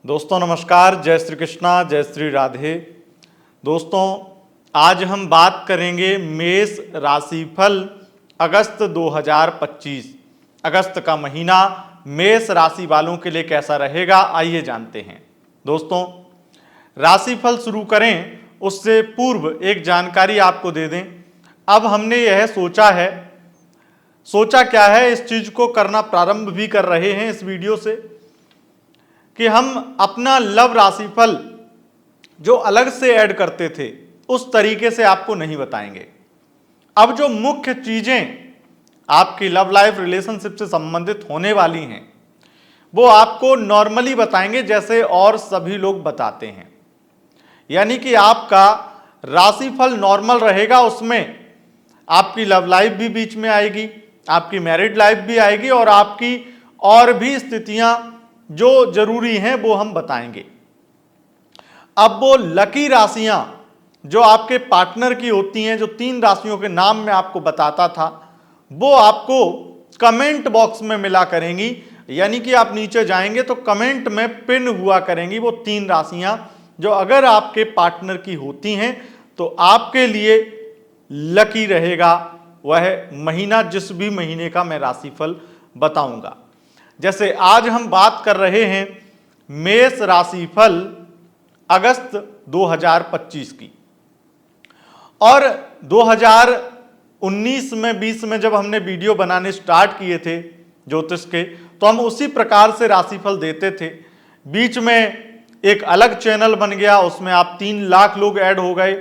दोस्तों नमस्कार, जय श्री कृष्णा, जय श्री राधे। दोस्तों आज हम बात करेंगे मेष राशिफल अगस्त 2025। अगस्त का महीना मेष राशि वालों के लिए कैसा रहेगा, आइए जानते हैं। दोस्तों राशिफल शुरू करें उससे पूर्व एक जानकारी आपको दे दें। अब हमने यह सोचा क्या है, इस चीज को करना प्रारंभ भी कर रहे हैं इस वीडियो से कि हम अपना लव राशिफल जो अलग से ऐड करते थे उस तरीके से आपको नहीं बताएंगे। अब जो मुख्य चीजें आपकी लव लाइफ रिलेशनशिप से संबंधित होने वाली हैं वो आपको नॉर्मली बताएंगे जैसे और सभी लोग बताते हैं। यानी कि आपका राशिफल नॉर्मल रहेगा, उसमें आपकी लव लाइफ भी बीच में आएगी, आपकी मैरिड लाइफ भी आएगी और आपकी और भी स्थितियां जो जरूरी हैं वो हम बताएंगे। अब वो लकी राशियां जो आपके पार्टनर की होती हैं, जो 3 राशियों के नाम मैं आपको बताता था, वो आपको कमेंट बॉक्स में मिला करेंगी। यानी कि आप नीचे जाएंगे तो कमेंट में पिन हुआ करेंगी वो 3 राशियां जो अगर आपके पार्टनर की होती हैं तो आपके लिए लकी रहेगा वह महीना, जिस भी महीने का मैं राशिफल बताऊंगा। जैसे आज हम बात कर रहे हैं मेष राशिफल अगस्त 2025 की, और 2019 में 20 में जब हमने वीडियो बनाने स्टार्ट किए थे ज्योतिष के, तो हम उसी प्रकार से राशिफल देते थे। बीच में एक अलग चैनल बन गया, उसमें आप 3 लाख लोग ऐड हो गए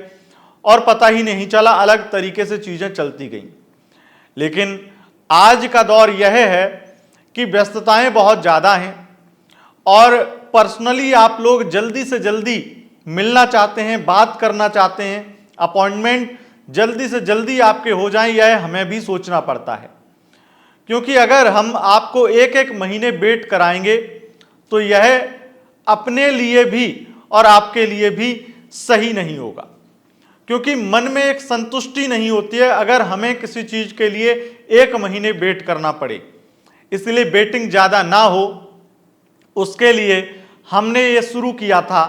और पता ही नहीं चला, अलग तरीके से चीजें चलती गई। लेकिन आज का दौर यह है कि व्यस्तताएं बहुत ज़्यादा हैं और पर्सनली आप लोग जल्दी से जल्दी मिलना चाहते हैं, बात करना चाहते हैं, अपॉइंटमेंट जल्दी से जल्दी आपके हो जाएं, यह हमें भी सोचना पड़ता है। क्योंकि अगर हम आपको एक एक महीने वेट कराएंगे तो यह अपने लिए भी और आपके लिए भी सही नहीं होगा, क्योंकि मन में एक संतुष्टि नहीं होती है अगर हमें किसी चीज के लिए 1 महीने वेट करना पड़े। इसलिए वेटिंग ज़्यादा ना हो, उसके लिए हमने ये शुरू किया था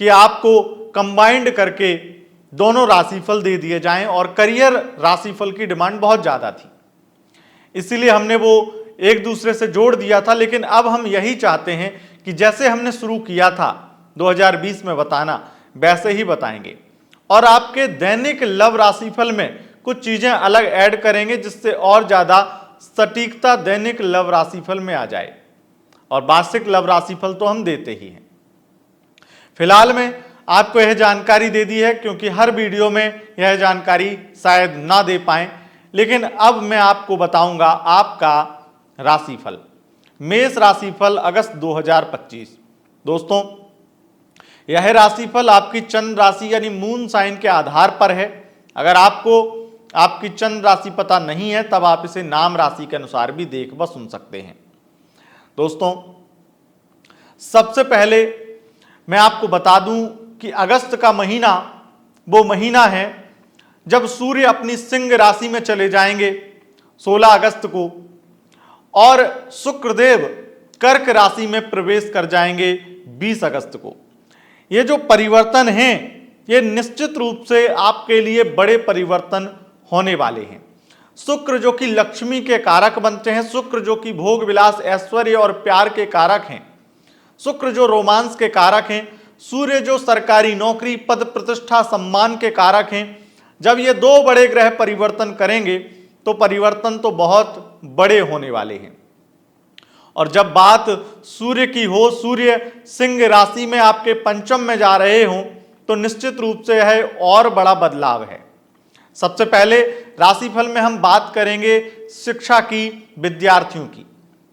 कि आपको कंबाइंड करके दोनों राशिफल दे दिए जाएं, और करियर राशिफल की डिमांड बहुत ज़्यादा थी, इसीलिए हमने वो एक दूसरे से जोड़ दिया था। लेकिन अब हम यही चाहते हैं कि जैसे हमने शुरू किया था 2020 में बताना, वैसे ही बताएंगे और आपके दैनिक लव राशिफल में कुछ चीज़ें अलग ऐड करेंगे जिससे और ज़्यादा सटीकता दैनिक लव राशिफल में आ जाए। और वार्षिक लव राशिफल तो हम देते ही हैं। फिलहाल में आपको यह जानकारी दे दी है क्योंकि हर वीडियो में यह जानकारी शायद ना दे पाएं, लेकिन अब मैं आपको बताऊंगा आपका राशिफल, मेष राशिफल अगस्त 2025। दोस्तों यह राशिफल आपकी चंद्र राशि यानी मून साइन के आधार पर है। अगर आपको आपकी चंद्र राशि पता नहीं है तब आप इसे नाम राशि के अनुसार भी देख व सुन सकते हैं। दोस्तों सबसे पहले मैं आपको बता दूं कि अगस्त का महीना वो महीना है जब सूर्य अपनी सिंह राशि में चले जाएंगे 16 अगस्त को, और शुक्रदेव कर्क राशि में प्रवेश कर जाएंगे 20 अगस्त को। ये जो परिवर्तन हैं ये निश्चित रूप से आपके लिए बड़े परिवर्तन होने वाले हैं। शुक्र जो कि लक्ष्मी के कारक बनते हैं, शुक्र जो कि भोग विलास ऐश्वर्य और प्यार के कारक हैं, शुक्र जो रोमांस के कारक हैं, सूर्य जो सरकारी नौकरी पद प्रतिष्ठा सम्मान के कारक हैं। जब ये 2 बड़े ग्रह परिवर्तन करेंगे तो परिवर्तन तो बहुत बड़े होने वाले हैं। और जब बात सूर्य की हो, सूर्य सिंह राशि में आपके पंचम में जा रहे हों तो निश्चित रूप से यह और बड़ा बदलाव है। सबसे पहले राशिफल में हम बात करेंगे शिक्षा की, विद्यार्थियों की।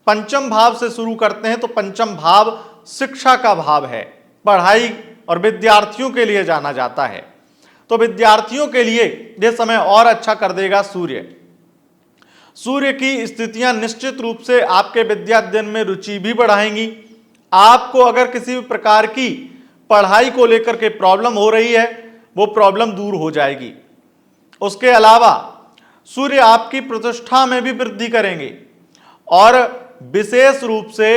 पंचम भाव से शुरू करते हैं तो पंचम भाव शिक्षा का भाव है, पढ़ाई और विद्यार्थियों के लिए जाना जाता है। तो विद्यार्थियों के लिए यह समय और अच्छा कर देगा सूर्य की स्थितियां निश्चित रूप से आपके विद्या अध्ययन में रुचि भी बढ़ाएंगी। आपको अगर किसी भी प्रकार की पढ़ाई को लेकर के प्रॉब्लम हो रही है वो प्रॉब्लम दूर हो जाएगी। उसके अलावा सूर्य आपकी प्रतिष्ठा में भी वृद्धि करेंगे और विशेष रूप से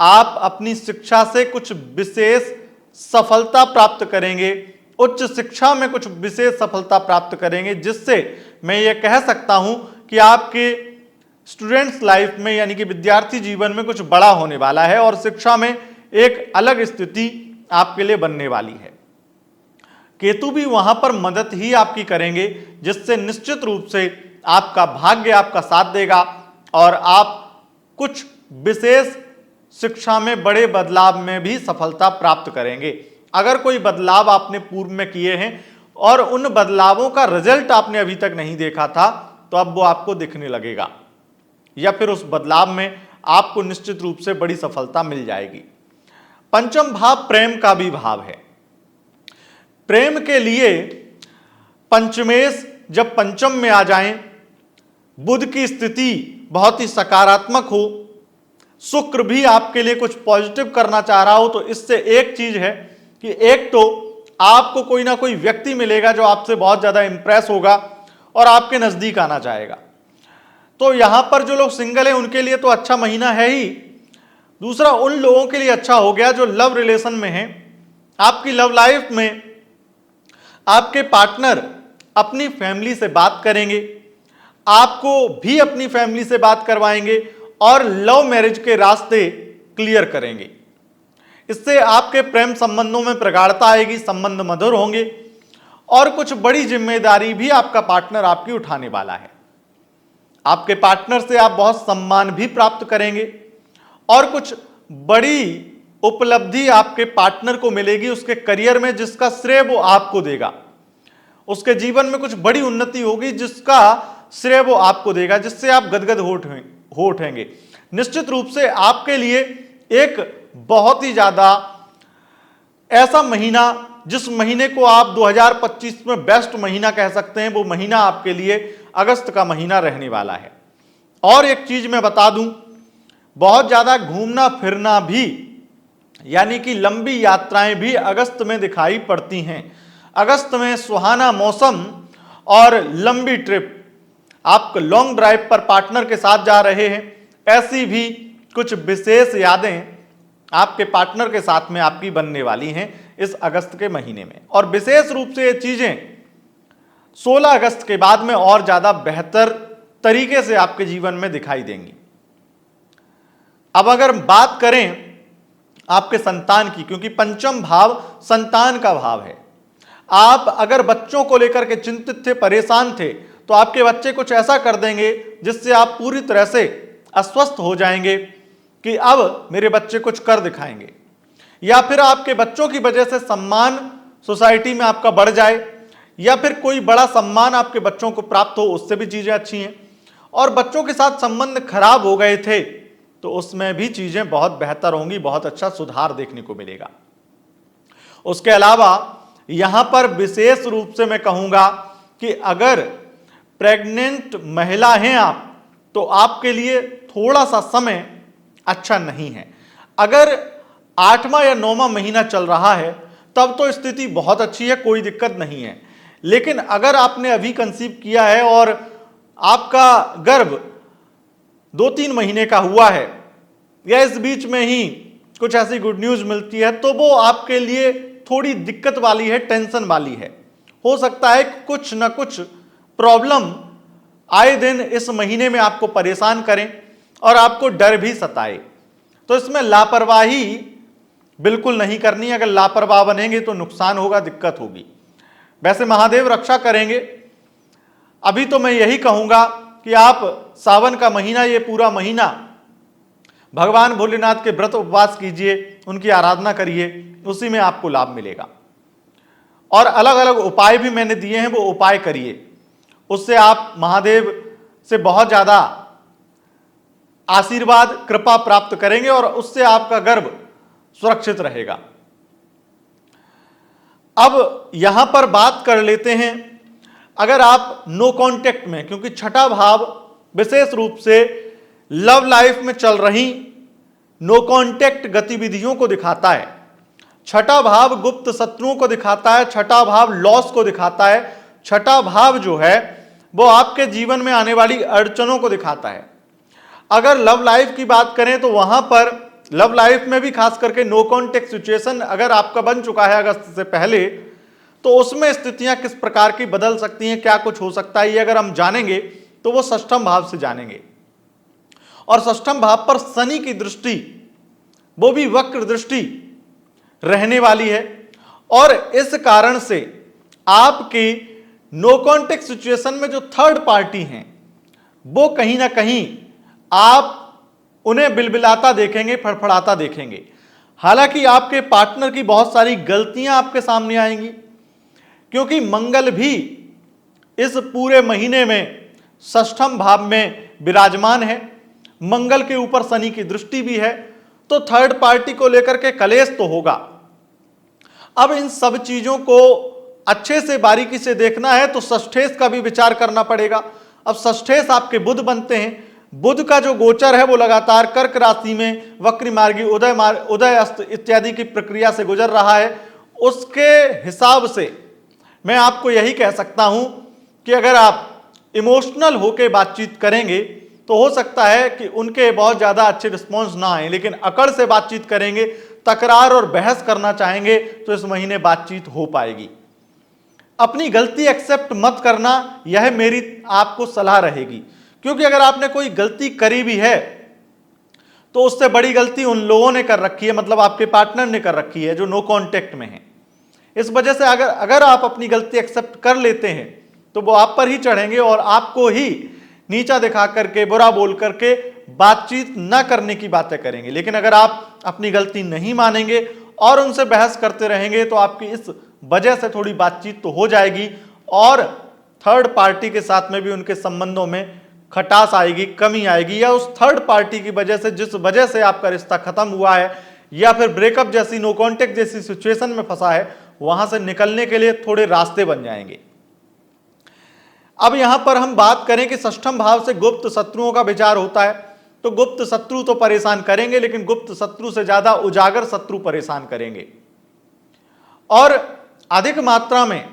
आप अपनी शिक्षा से कुछ विशेष सफलता प्राप्त करेंगे, उच्च शिक्षा में कुछ विशेष सफलता प्राप्त करेंगे, जिससे मैं ये कह सकता हूं कि आपके स्टूडेंट्स लाइफ में यानी कि विद्यार्थी जीवन में कुछ बड़ा होने वाला है और शिक्षा में एक अलग स्थिति आपके लिए बनने वाली है। केतु भी वहां पर मदद ही आपकी करेंगे, जिससे निश्चित रूप से आपका भाग्य आपका साथ देगा और आप कुछ विशेष शिक्षा में बड़े बदलाव में भी सफलता प्राप्त करेंगे। अगर कोई बदलाव आपने पूर्व में किए हैं और उन बदलावों का रिजल्ट आपने अभी तक नहीं देखा था, तो अब वो आपको दिखने लगेगा या फिर उस बदलाव में आपको निश्चित रूप से बड़ी सफलता मिल जाएगी। पंचम भाव प्रेम का भी भाव है। प्रेम के लिए पंचमेश जब पंचम में आ जाएं, बुध की स्थिति बहुत ही सकारात्मक हो, शुक्र भी आपके लिए कुछ पॉजिटिव करना चाह रहा हो, तो इससे एक चीज है कि एक तो आपको कोई ना कोई व्यक्ति मिलेगा जो आपसे बहुत ज्यादा इंप्रेस होगा और आपके नजदीक आना चाहेगा। तो यहां पर जो लोग सिंगल हैं उनके लिए तो अच्छा महीना है ही। दूसरा, उन लोगों के लिए अच्छा हो गया जो लव रिलेशन में हैं। आपकी लव लाइफ में आपके पार्टनर अपनी फैमिली से बात करेंगे, आपको भी अपनी फैमिली से बात करवाएंगे और लव मैरिज के रास्ते क्लियर करेंगे। इससे आपके प्रेम संबंधों में प्रगाढ़ता आएगी, संबंध मधुर होंगे और कुछ बड़ी जिम्मेदारी भी आपका पार्टनर आपकी उठाने वाला है। आपके पार्टनर से आप बहुत सम्मान भी प्राप्त करेंगे और कुछ बड़ी उपलब्धि आपके पार्टनर को मिलेगी उसके करियर में, जिसका श्रेय वो आपको देगा। उसके जीवन में कुछ बड़ी उन्नति होगी जिसका श्रेय वो आपको देगा, जिससे आप गदगद हो उठेंगे। निश्चित रूप से आपके लिए एक बहुत ही ज्यादा ऐसा महीना, जिस महीने को आप 2025 में बेस्ट महीना कह सकते हैं, वो महीना आपके लिए अगस्त का महीना रहने वाला है। और एक चीज मैं बता दूं, बहुत ज्यादा घूमना फिरना भी यानी कि लंबी यात्राएं भी अगस्त में दिखाई पड़ती हैं। अगस्त में सुहाना मौसम और लंबी ट्रिप, आप लॉन्ग ड्राइव पर पार्टनर के साथ जा रहे हैं, ऐसी भी कुछ विशेष यादें आपके पार्टनर के साथ में आपकी बनने वाली हैं इस अगस्त के महीने में। और विशेष रूप से ये चीजें 16 अगस्त के बाद में और ज्यादा बेहतर तरीके से आपके जीवन में दिखाई देंगी। अब अगर बात करें आपके संतान की, क्योंकि पंचम भाव संतान का भाव है, आप अगर बच्चों को लेकर के चिंतित थे, परेशान थे, तो आपके बच्चे कुछ ऐसा कर देंगे जिससे आप पूरी तरह से अस्वस्थ हो जाएंगे कि अब मेरे बच्चे कुछ कर दिखाएंगे, या फिर आपके बच्चों की वजह से सम्मान सोसाइटी में आपका बढ़ जाए, या फिर कोई बड़ा सम्मान आपके बच्चों को प्राप्त हो, उससे भी चीजें अच्छी हैं। और बच्चों के साथ संबंध खराब हो गए थे तो उसमें भी चीजें बहुत बेहतर होंगी, बहुत अच्छा सुधार देखने को मिलेगा। उसके अलावा यहां पर विशेष रूप से मैं कहूंगा कि अगर प्रेग्नेंट महिला हैं आप, तो आपके लिए थोड़ा सा समय अच्छा नहीं है। अगर 8वां या 9वां महीना चल रहा है तब तो स्थिति बहुत अच्छी है, कोई दिक्कत नहीं है। लेकिन अगर आपने अभी कंसीव किया है और आपका गर्भ 2-3 महीने का हुआ है, या इस बीच में ही कुछ ऐसी गुड न्यूज मिलती है, तो वो आपके लिए थोड़ी दिक्कत वाली है, टेंशन वाली है। हो सकता है कि कुछ ना कुछ प्रॉब्लम आए दिन इस महीने में आपको परेशान करें और आपको डर भी सताए। तो इसमें लापरवाही बिल्कुल नहीं करनी। अगर लापरवाह बनेंगे तो नुकसान होगा, दिक्कत होगी। वैसे महादेव रक्षा करेंगे। अभी तो मैं यही कहूंगा कि आप सावन का महीना, ये पूरा महीना भगवान भोलेनाथ के व्रत उपवास कीजिए, उनकी आराधना करिए, उसी में आपको लाभ मिलेगा। और अलग अलग उपाय भी मैंने दिए हैं, वो उपाय करिए, उससे आप महादेव से बहुत ज्यादा आशीर्वाद कृपा प्राप्त करेंगे और उससे आपका गर्भ सुरक्षित रहेगा। अब यहां पर बात कर लेते हैं, अगर आप नो कांटेक्ट में, क्योंकि छठा भाव विशेष रूप से लव लाइफ में चल रही नो कांटेक्ट गतिविधियों को दिखाता है। छठा भाव गुप्त शत्रुओं को दिखाता है, छठा भाव लॉस को दिखाता है, छठा भाव जो है वो आपके जीवन में आने वाली अड़चनों को दिखाता है। अगर लव लाइफ की बात करें तो वहां पर लव लाइफ में भी खास करके नो कॉन्टेक्ट सिचुएशन अगर आपका बन चुका है अगस्त से पहले, तो उसमें स्थितियां किस प्रकार की बदल सकती हैं, क्या कुछ हो सकता है, ये अगर हम जानेंगे तो वो षष्ठम भाव से जानेंगे। और षष्ठम भाव पर शनि की दृष्टि, वो भी वक्र दृष्टि रहने वाली है, और इस कारण से आपकी नो कॉन्टेक्ट सिचुएशन में जो थर्ड पार्टी हैं वो कहीं ना कहीं आप उन्हें बिलबिलाता देखेंगे, फड़फड़ाता देखेंगे। हालांकि आपके पार्टनर की बहुत सारी गलतियां आपके सामने आएंगी, क्योंकि मंगल भी इस पूरे महीने में षष्ठम भाव में विराजमान है, मंगल के ऊपर शनि की दृष्टि भी है, तो थर्ड पार्टी को लेकर के कलेश तो होगा। अब इन सब चीजों को अच्छे से बारीकी से देखना है तो षष्ठेश का भी विचार करना पड़ेगा। अब षष्ठेश आपके बुध बनते हैं, बुध का जो गोचर है वो लगातार कर्क राशि में वक्री मार्गी उदय अस्त इत्यादि की प्रक्रिया से गुजर रहा है। उसके हिसाब से मैं आपको यही कह सकता हूं कि अगर आप इमोशनल होकर बातचीत करेंगे तो हो सकता है कि उनके बहुत ज्यादा अच्छे रिस्पॉन्स ना आए, लेकिन अकड़ से बातचीत करेंगे, तकरार और बहस करना चाहेंगे तो इस महीने बातचीत हो पाएगी। अपनी गलती एक्सेप्ट मत करना, यह मेरी आपको सलाह रहेगी, क्योंकि अगर आपने कोई गलती करी भी है तो उससे बड़ी गलती उन लोगों ने कर रखी है, मतलब आपके पार्टनर ने कर रखी है जो नो कांटेक्ट में है। इस वजह से अगर आप अपनी गलती एक्सेप्ट कर लेते हैं तो वो आप पर ही चढ़ेंगे और आपको ही नीचा दिखा करके, बुरा बोल करके बातचीत न करने की बातें करेंगे। लेकिन अगर आप अपनी गलती नहीं मानेंगे और उनसे बहस करते रहेंगे तो आपकी इस वजह से थोड़ी बातचीत तो हो जाएगी, और थर्ड पार्टी के साथ में भी उनके संबंधों में खटास आएगी, कमी आएगी, या उस थर्ड पार्टी की वजह से, जिस वजह से आपका रिश्ता खत्म हुआ है या फिर ब्रेकअप जैसी, नो कॉन्टेक्ट जैसी सिचुएशन में फंसा है, वहां से निकलने के लिए थोड़े रास्ते बन जाएंगे। अब यहां पर हम बात करें कि षष्ठम भाव से गुप्त शत्रुओं का विचार होता है, तो गुप्त शत्रु तो परेशान करेंगे, लेकिन गुप्त शत्रु से ज्यादा उजागर शत्रु परेशान करेंगे, और अधिक मात्रा में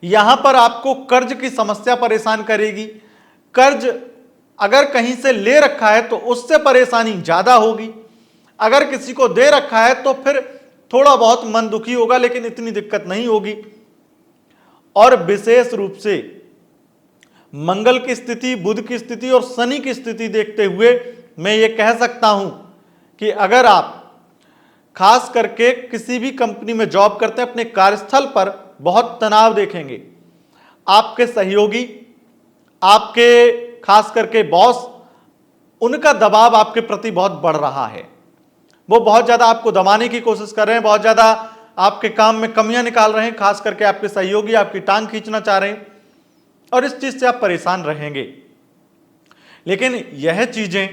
यहां पर आपको कर्ज की समस्या परेशान करेगी। कर्ज अगर कहीं से ले रखा है तो उससे परेशानी ज्यादा होगी, अगर किसी को दे रखा है तो फिर थोड़ा बहुत मन दुखी होगा, लेकिन इतनी दिक्कत नहीं होगी। और विशेष रूप से मंगल की स्थिति, बुध की स्थिति और शनि की स्थिति देखते हुए मैं ये कह सकता हूं कि अगर आप खास करके किसी भी कंपनी में जॉब करते हैं, अपने कार्यस्थल पर बहुत तनाव देखेंगे। आपके सहयोगी, आपके खास करके बॉस, उनका दबाव आपके प्रति बहुत बढ़ रहा है, वो बहुत ज्यादा आपको दबाने की कोशिश कर रहे हैं, बहुत ज्यादा आपके काम में कमियां निकाल रहे हैं, खास करके आपके सहयोगी आपकी टांग खींचना चाह रहे हैं, और इस चीज से आप परेशान रहेंगे। लेकिन यह चीजें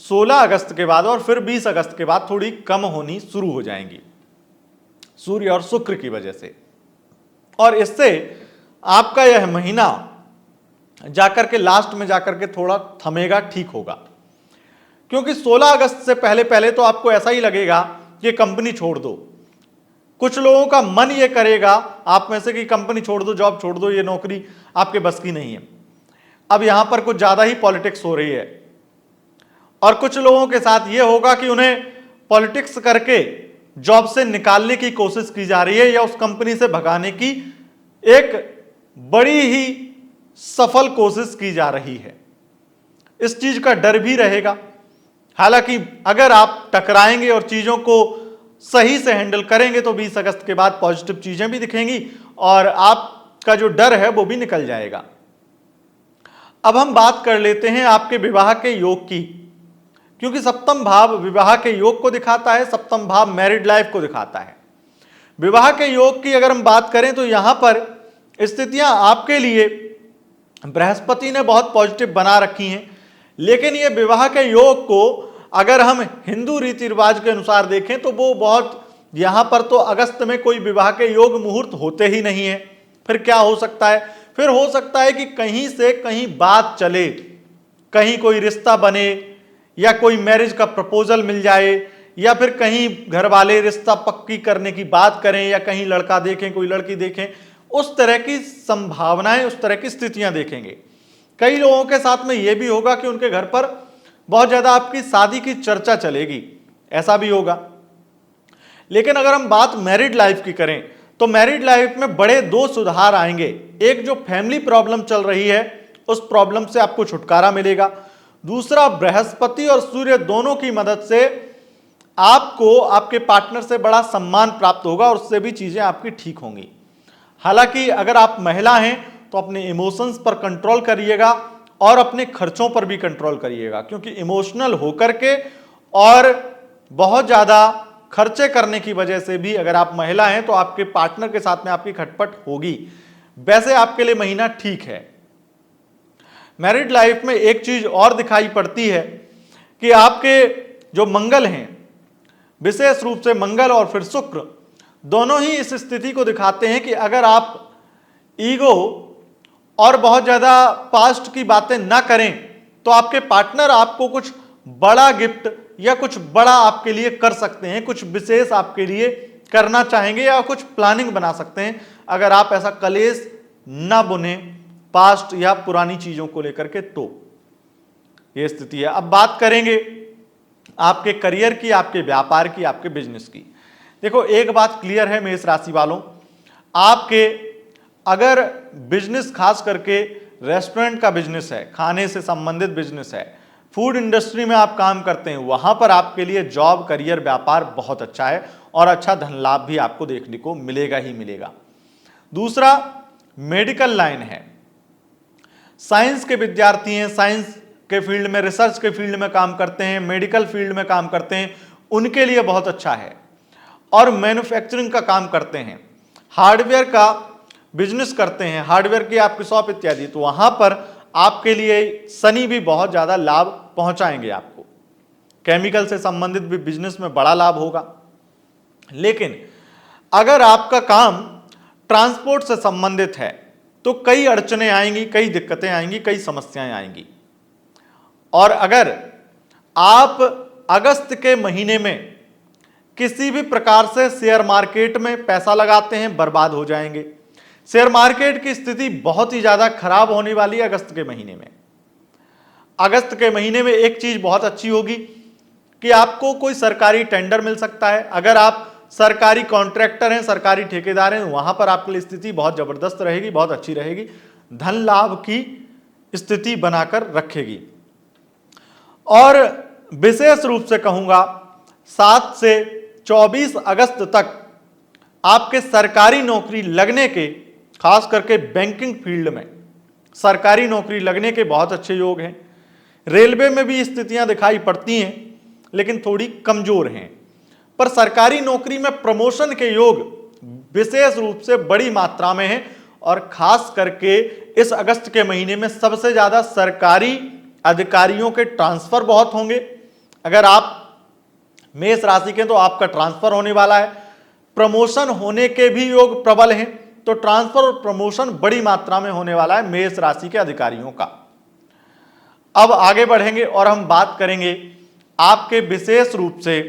16 अगस्त के बाद और फिर 20 अगस्त के बाद थोड़ी कम होनी शुरू हो जाएंगी, सूर्य और शुक्र की वजह से, और इससे आपका यह महीना जाकर के लास्ट में जाकर के थोड़ा थमेगा, ठीक होगा। क्योंकि 16 अगस्त से पहले पहले तो आपको ऐसा ही लगेगा कि कंपनी छोड़ दो। कुछ लोगों का मन ये करेगा आप में से कि कंपनी छोड़ दो, जॉब छोड़ दो, ये नौकरी आपके बस की नहीं है। अब यहां पर कुछ ज्यादा ही पॉलिटिक्स हो रही है, और कुछ लोगों के साथ ये होगा कि उन्हें पॉलिटिक्स करके जॉब से निकालने की कोशिश की जा रही है, या उस कंपनी से भगाने की एक बड़ी ही सफल कोशिश की जा रही है। इस चीज का डर भी रहेगा। हालांकि अगर आप टकराएंगे और चीजों को सही से हैंडल करेंगे तो 20 अगस्त के बाद पॉजिटिव चीजें भी दिखेंगी और आपका जो डर है वो भी निकल जाएगा। अब हम बात कर लेते हैं आपके विवाह के योग की, क्योंकि सप्तम भाव विवाह के योग को दिखाता है, सप्तम भाव मैरिड लाइफ को दिखाता है। विवाह के योग की अगर हम बात करें तो यहां पर स्थितियां आपके लिए बृहस्पति ने बहुत पॉजिटिव बना रखी हैं, लेकिन ये विवाह के योग को अगर हम हिंदू रीति रिवाज के अनुसार देखें तो वो बहुत, यहां पर तो अगस्त में कोई विवाह के योग मुहूर्त होते ही नहीं है। फिर क्या हो सकता है? फिर हो सकता है कि कहीं से कहीं बात चले, कहीं कोई रिश्ता बने, या कोई मैरिज का प्रपोजल मिल जाए, या फिर कहीं घर वाले रिश्ता पक्की करने की बात करें, या कहीं लड़का देखें, कोई लड़की देखें, उस तरह की संभावनाएं, उस तरह की स्थितियां देखेंगे। कई लोगों के साथ में यह भी होगा कि उनके घर पर बहुत ज्यादा आपकी शादी की चर्चा चलेगी, ऐसा भी होगा। लेकिन अगर हम बात मैरिड लाइफ की करें तो मैरिड लाइफ में बड़े दो सुधार आएंगे। एक, जो फैमिली प्रॉब्लम चल रही है उस प्रॉब्लम से आपको छुटकारा मिलेगा। दूसरा, बृहस्पति और सूर्य दोनों की मदद से आपको आपके पार्टनर से बड़ा सम्मान प्राप्त होगा और उससे भी चीजें आपकी ठीक होंगी। हालांकि अगर आप महिला हैं तो अपने इमोशंस पर कंट्रोल करिएगा और अपने खर्चों पर भी कंट्रोल करिएगा, क्योंकि इमोशनल होकर के और बहुत ज्यादा खर्चे करने की वजह से भी अगर आप महिला हैं तो आपके पार्टनर के साथ में आपकी खटपट होगी। वैसे आपके लिए महीना ठीक है। मैरिड लाइफ में एक चीज और दिखाई पड़ती है कि आपके जो मंगल हैं, विशेष रूप से मंगल और फिर शुक्र, दोनों ही इस स्थिति को दिखाते हैं कि अगर आप ईगो और बहुत ज्यादा पास्ट की बातें ना करें तो आपके पार्टनर आपको कुछ बड़ा गिफ्ट या कुछ बड़ा आपके लिए कर सकते हैं, कुछ विशेष आपके लिए करना चाहेंगे या कुछ प्लानिंग बना सकते हैं अगर आप ऐसा कलेश ना बुने पास्ट या पुरानी चीजों को लेकर के। तो यह स्थिति है। अब बात करेंगे आपके करियर की, आपके व्यापार की, आपके बिजनेस की। देखो, एक बात क्लियर है मेष राशि वालों, आपके अगर बिजनेस खास करके रेस्टोरेंट का बिजनेस है, खाने से संबंधित बिजनेस है, फूड इंडस्ट्री में आप काम करते हैं, वहां पर आपके लिए जॉब, करियर, व्यापार बहुत अच्छा है और अच्छा धन लाभ भी आपको देखने को मिलेगा ही मिलेगा। दूसरा, मेडिकल लाइन है, साइंस के विद्यार्थी हैं, साइंस के फील्ड में, रिसर्च के फील्ड में काम करते हैं, मेडिकल फील्ड में काम करते हैं, उनके लिए बहुत अच्छा है। और मैन्युफैक्चरिंग का काम करते हैं, हार्डवेयर का बिजनेस करते हैं, हार्डवेयर की आपकी शॉप इत्यादि, तो वहां पर आपके लिए शनि भी बहुत ज्यादा लाभ पहुंचाएंगे आपको। केमिकल से संबंधित भी बिजनेस में बड़ा लाभ होगा। लेकिन अगर आपका काम ट्रांसपोर्ट से संबंधित है तो कई अड़चनें आएंगी, कई दिक्कतें आएंगी, कई समस्याएं आएंगी। और अगर आप अगस्त के महीने में किसी भी प्रकार से शेयर मार्केट में पैसा लगाते हैं, बर्बाद हो जाएंगे। शेयर मार्केट की स्थिति बहुत ही ज्यादा खराब होने वाली है अगस्त के महीने में। अगस्त के महीने में एक चीज बहुत अच्छी होगी कि आपको कोई सरकारी टेंडर मिल सकता है। अगर आप सरकारी कॉन्ट्रैक्टर हैं, सरकारी ठेकेदार हैं, वहां पर आपकी स्थिति बहुत जबरदस्त रहेगी, बहुत अच्छी रहेगी, धन लाभ की स्थिति बनाकर रखेगी। और विशेष रूप से कहूंगा 7 से 24 अगस्त तक आपके सरकारी नौकरी लगने के, खास करके बैंकिंग फील्ड में सरकारी नौकरी लगने के बहुत अच्छे योग हैं। रेलवे में भी स्थितियां दिखाई पड़ती हैं लेकिन थोड़ी कमजोर हैं, पर सरकारी नौकरी में प्रमोशन के योग विशेष रूप से बड़ी मात्रा में हैं। और खास करके इस अगस्त के महीने में सबसे ज्यादा सरकारी अधिकारियों के ट्रांसफर बहुत होंगे। अगर आप मेष राशि के तो आपका ट्रांसफर होने वाला है। प्रमोशन होने के भी योग प्रबल हैं, तो ट्रांसफर और प्रमोशन बड़ी मात्रा में होने वाला है मेष राशि के अधिकारियों का। अब आगे बढ़ेंगे और हम बात करेंगे आपके विशेष रूप से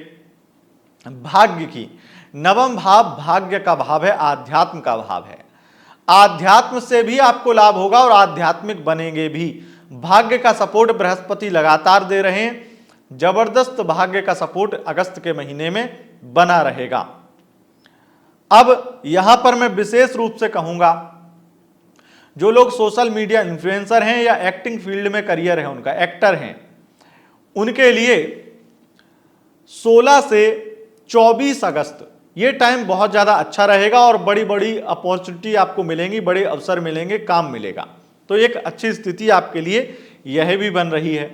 भाग्य की। नवम भाव भाग्य का भाव है, आध्यात्म का भाव है। आध्यात्म से भी आपको लाभ होगा और आध्यात्मिक बनेंगे भी। भाग्य का सपोर्ट बृहस्पति लगातार दे रहे हैं, जबरदस्त भाग्य का सपोर्ट अगस्त के महीने में बना रहेगा। अब यहां पर मैं विशेष रूप से कहूंगा, जो लोग सोशल मीडिया इन्फ्लुएंसर हैं या एक्टिंग फील्ड में करियर है उनका, एक्टर हैं, उनके लिए 16 से 24 अगस्त ये टाइम बहुत ज्यादा अच्छा रहेगा और बड़ी बड़ी अपॉर्चुनिटी आपको मिलेंगी, बड़े अवसर मिलेंगे, काम मिलेगा। तो एक अच्छी स्थिति आपके लिए यह भी बन रही है।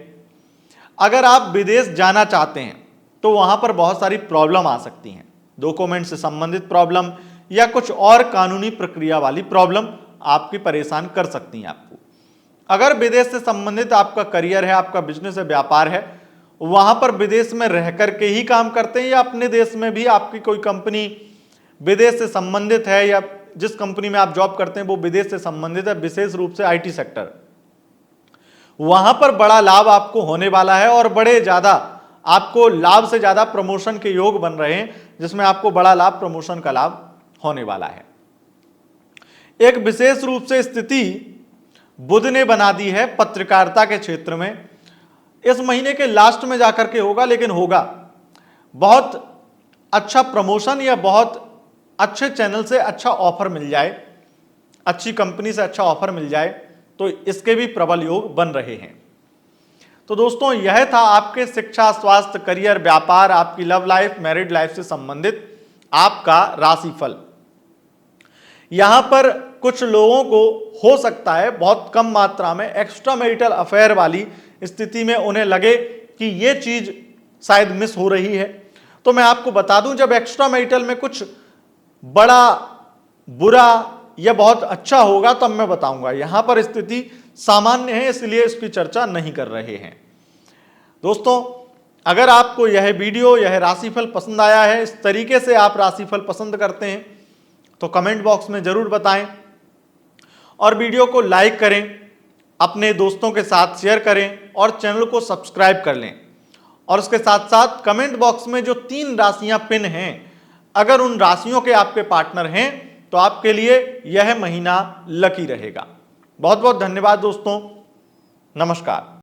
अगर आप विदेश जाना चाहते हैं तो वहां पर बहुत सारी प्रॉब्लम आ सकती हैं, डॉक्यूमेंट से संबंधित प्रॉब्लम या कुछ और कानूनी प्रक्रिया वाली प्रॉब्लम आपकी परेशान कर सकती हैं आपको। अगर विदेश से संबंधित आपका करियर है, आपका बिजनेस है, व्यापार है, वहां पर विदेश में रह करके ही काम करते हैं या अपने देश में भी आपकी कोई कंपनी विदेश से संबंधित है या जिस कंपनी में आप जॉब करते हैं वो विदेश से संबंधित है, विशेष रूप से आईटी सेक्टर, वहां पर बड़ा लाभ आपको होने वाला है और बड़े ज्यादा आपको लाभ से ज्यादा प्रमोशन के योग बन रहे हैं, जिसमें आपको बड़ा लाभ, प्रमोशन का लाभ होने वाला है। एक विशेष रूप से स्थिति बुध ने बना दी है पत्रकारिता के क्षेत्र में। इस महीने के लास्ट में जाकर के होगा, लेकिन होगा। बहुत अच्छा प्रमोशन या बहुत अच्छे चैनल से अच्छा ऑफर मिल जाए, अच्छी कंपनी से अच्छा ऑफर मिल जाए, तो इसके भी प्रबल योग बन रहे हैं। तो दोस्तों, यह था आपके शिक्षा, स्वास्थ्य, करियर, व्यापार, आपकी लव लाइफ, मैरिड लाइफ से संबंधित आपका राशिफल। यहां पर कुछ लोगों को हो सकता है बहुत कम मात्रा में एक्स्ट्रा मैरिटल अफेयर वाली स्थिति में उन्हें लगे कि यह चीज शायद मिस हो रही है। तो मैं आपको बता दूं, जब एक्स्ट्रा मैरिटल में कुछ बड़ा, बुरा या बहुत अच्छा होगा तब मैं बताऊंगा। यहां पर स्थिति सामान्य है, इसलिए इसकी चर्चा नहीं कर रहे हैं। दोस्तों, अगर आपको यह वीडियो, यह राशिफल पसंद आया है, इस तरीके से आप राशिफल पसंद करते हैं, तो कमेंट बॉक्स में जरूर बताएं और वीडियो को लाइक करें, अपने दोस्तों के साथ शेयर करें और चैनल को सब्सक्राइब कर लें। और उसके साथ साथ कमेंट बॉक्स में जो 3 राशियां पिन हैं, अगर उन राशियों के आपके पार्टनर हैं तो आपके लिए यह महीना लकी रहेगा। बहुत बहुत धन्यवाद दोस्तों, नमस्कार।